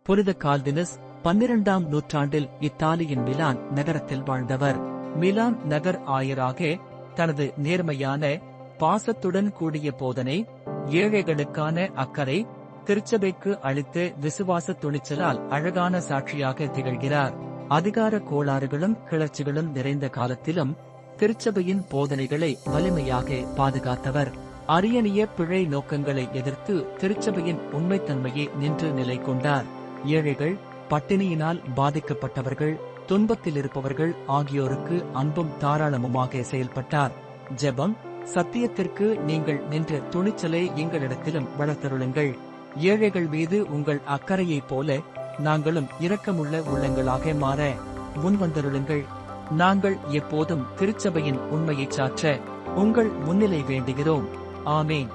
புனித கால்வினஸ் 12ஆம் நூற்றாண்டில் இத்தாலியின் மிலான் நகரத்தில் வாழ்ந்தவர். மிலான் நகர் ஆயராக தனது நேர்மையான பாசத்துடன் கூடிய போதனை, ஏழைகளுக்கான அக்கறை, திருச்சபைக்கு அளித்த விசுவாச துணிச்சலால் அழகான சாட்சியாக திகழ்கிறார். அதிகார கோளாறுகளும் கிளர்ச்சிகளும் நிறைந்த காலத்திலும் திருச்சபையின் போதனைகளை வலிமையாக பாதுகாத்தவர். அரியணிய பிழை நோக்கங்களை எதிர்த்து திருச்சபையின் உண்மைத்தன்மையை நின்று நிலை கொண்டார். ஏழைகள், பட்டினியினால் பாதிக்கப்பட்டவர்கள், துன்பத்திலிருப்பவர்கள் ஆகியோருக்கு அன்பும் தாராளமுமாக செயல்பட்டார். ஜெபம்: சத்தியத்திற்கு நீங்கள் நின்ற துணிச்சலை எங்களிடத்திலும் வளர்த்தருளுங்கள். ஏழைகள் மீது உங்கள் அக்கறையைப் போல நாங்களும் இரக்கமுள்ள உள்ளங்களாக மாற முன்வந்தருளுங்கள். நாங்கள் எப்போதும் திருச்சபையின் உண்மையைச் சாற்ற உங்கள் முன்னிலை வேண்டுகிறோம். ஆமேன்.